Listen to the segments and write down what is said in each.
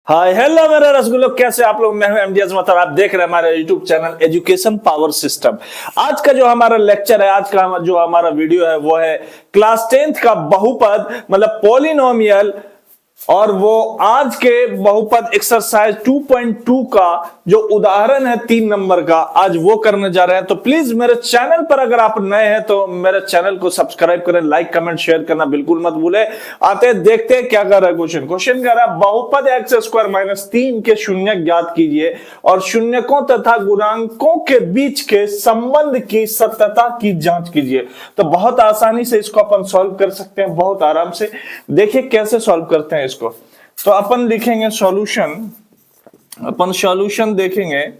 Hi hello मेरे रसगुल्लो, कैसे आप लोग। मैं हूं एमडी अजमत और आप देख रहे हैं हमारे YouTube channel education power system. आज का जो हमारा लेक्चर है, आज का जो हमारा वीडियो है वो है क्लास 10th का बहुपद मतलब पॉलिनोमियल, और वो आज के बहुपद एक्सरसाइज 2.2 का जो उदाहरण है 3 नंबर का, आज वो करने जा रहे हैं। तो प्लीज मेरे चैनल पर अगर आप नए हैं तो मेरे चैनल को सब्सक्राइब करें, लाइक कमेंट शेयर करना बिल्कुल मत भूले। आते हैं, देखते हैं क्या कर रहा है क्वेश्चन कर रहा है बहुपद x स्क्वायर माइनस 3 के शून्य ज्ञात कीजिए और शून्यकों तथा गुणांकों के बीच के संबंध की सत्यता की जांच कीजिए। तो बहुत आसानी से इसको अपन सॉल्व कर सकते हैं, बहुत आराम से। देखिए कैसे सॉल्व करते हैं इसको। तो अपन लिखेंगे सॉल्यूशन, अपन सॉल्यूशन देखेंगे।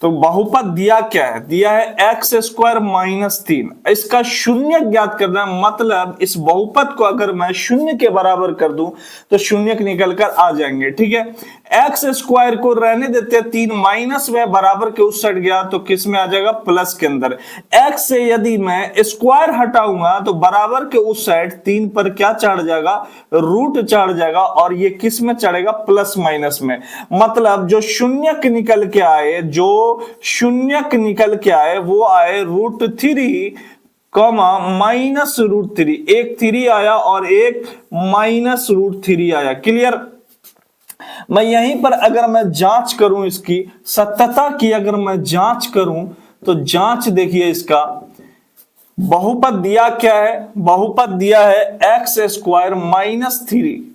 तो बहुपद दिया क्या है, दिया है एक्स स्क्वायर माइनस 3, इसका शून्य ज्ञात करना है। मतलब इस बहुपद को अगर मैं शून्य के बराबर कर दूं तो शून्य निकल कर आ जाएंगे, ठीक है। एक्स स्क्वायर को रहने देते हैं 3, माइनस में बराबर के उस साइड गया तो किस में आ जाएगा, प्लस के अंदर। एक्स से यदि मैं स्क्वायर हटाऊंगा तो बराबर के उस साइड 3 पर क्या चढ़ जाएगा, रूट चढ़ जाएगा, और ये किस में चढ़ेगा, प्लस माइनस में। मतलब जो शून्यक निकल के आए, जो शून्यक निकल के आए वो आए √3 कॉमा माइनस √3। एक 3 आया और एक माइनस √3 आया। क्लियर। मैं यहीं पर अगर मैं जांच करूं, इसकी सत्यता की अगर मैं जांच करूं तो जांच देखिए इसका। बहुपद दिया क्या है, बहुपद दिया है एक्स स्क्वायर माइनस 3,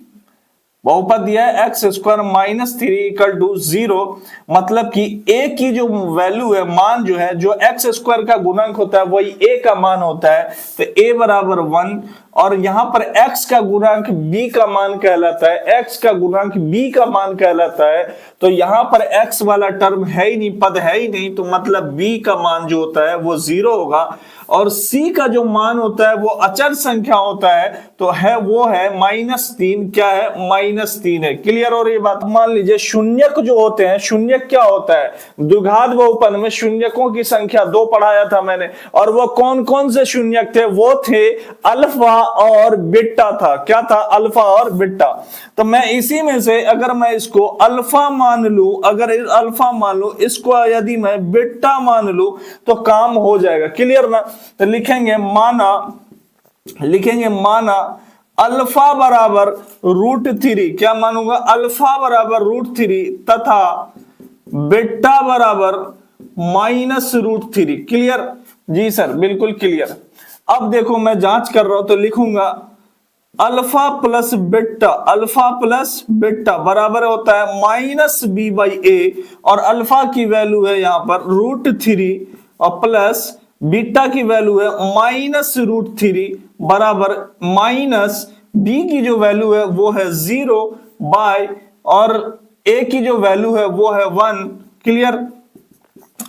बहुपद दिया है x square minus 3 equal to 0। मतलब कि ए की जो वैल्यू है, मान जो है, जो एक्स स्क्वायर का गुणक होता है वही ए का मान होता है। तो ए बराबर 1, और यहां पर x का गुणांक b का मान कहलाता है, x का गुणांक b का मान कहलाता है। तो यहां पर x वाला टर्म है ही नहीं, पद है ही नहीं, तो मतलब b का मान जो होता है वो 0 होगा। और c का जो मान होता है वो अचर संख्या होता है, तो है वो है -3। क्या है, -3 है। क्लियर। और ये बात मान लीजिए शून्यक जो होते हैं, शून्यक क्या होता है, द्विघात बहुपद में शून्यकों की संख्या 2 पढ़ाया था मैंने, और वो कौन कौन से शून्यक थे, वो थे अल्फा और बीटा था। क्या था, अल्फा और बीटा। तो मैं इसी में से अगर मैं इसको अल्फा मान लूं, अगर अल्फा मान लूं, इसको यदि मैं बीटा मान लूं तो काम हो जाएगा। क्लियर ना। तो लिखेंगे माना अल्फा बराबर √3। क्या मानूंगा, अल्फा बराबर √3 तथा बीटा बराबर -√3। क्लियर जी सर, बिल्कुल क्लियर। अब देखो मैं जांच कर रहा हूं तो लिखूंगा अल्फा प्लस बीटा बराबर होता है -b/a, और अल्फा की वैल्यू है यहां पर √3 और प्लस बीटा की वैल्यू है -√3 बराबर माइनस b की जो वैल्यू है वो है 0 बाय, और a की जो वैल्यू है वो है 1। क्लियर।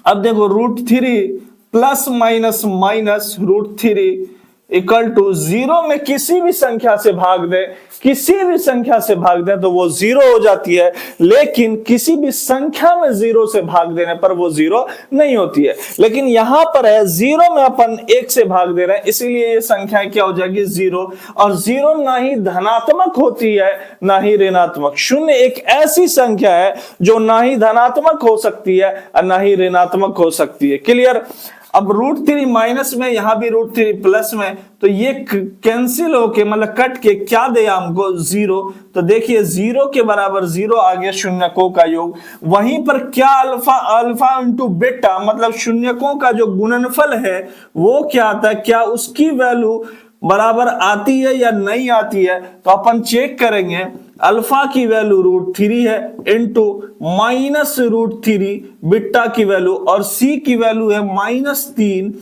अब देखो √3 plus minus minus √3 equal to 0 में किसी भी संख्या से भाग दे, किसी भी संख्या से भाग दे तो वो 0 हो जाती है, लेकिन किसी भी संख्या में 0 से भाग देने पर वो 0 नहीं होती है। लेकिन यहां पर है 0 में अपन 1 से भाग दे रहे हैं, इसीलिए ये संख्या क्या हो जाएगी, 0। और 0 ना ही धनात्मक होती है ना ही ऋणात्मक। शून्य एक ऐसी संख्या है जो ना ही धनात्मक हो सकती है और ना ही ऋणात्मक हो सकती है। क्लियर। अब √3 माइनस में, यहां भी √3 प्लस में, तो ये कैंसिल होके मतलब कट के क्या दे हमको, 0। तो देखिए 0 के बराबर 0 आ गया शून्यकों का योग। वहीं पर क्या अल्फा इंटू बीटा मतलब शून्यकों का जो गुणनफल है वो क्या आता है, क्या उसकी वैल्यू बराबर आती है या नहीं आती है। तो अपन चेक करेंगे, अल्फा की वैल्यू √3 है इंटू -√3 बीटा की वैल्यू, और सी की वैल्यू है -3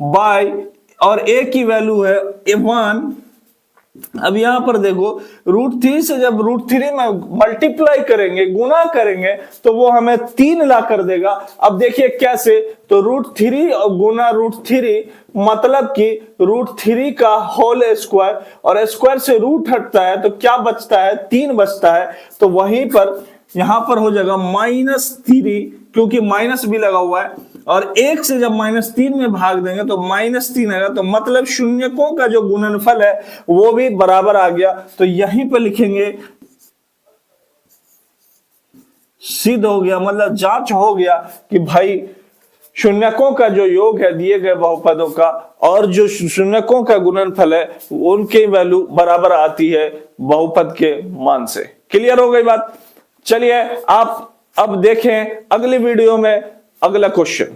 बाय, और ए की वैल्यू है 1। अब यहां पर देखो √3 से जब √3 में मल्टीप्लाई करेंगे, गुना करेंगे, तो वो हमें 3 ला कर देगा। अब देखिए कैसे, तो √3 गुना √3 मतलब कि √3 का होल स्क्वायर, और स्क्वायर से रूट हटता है तो क्या बचता है, 3 बचता है। तो वहीं पर यहां पर हो जाएगा -3, क्योंकि माइनस भी लगा हुआ है, और 1 से जब -3 में भाग देंगे तो -3 आएगा। तो मतलब शून्यकों का जो गुणनफल है वो भी बराबर आ गया। तो यहीं पर लिखेंगे सिद्ध हो गया, मतलब जांच हो गया कि भाई शून्यकों का जो योग है दिए गए बहुपदों का और जो शून्यकों का गुणनफल है उनकी वैल्यू बराबर आती है बहुपद के मान से। क्लियर हो गई बात? चलिए आप अब देखें अगली वीडियो में अगला क्वेश्चन।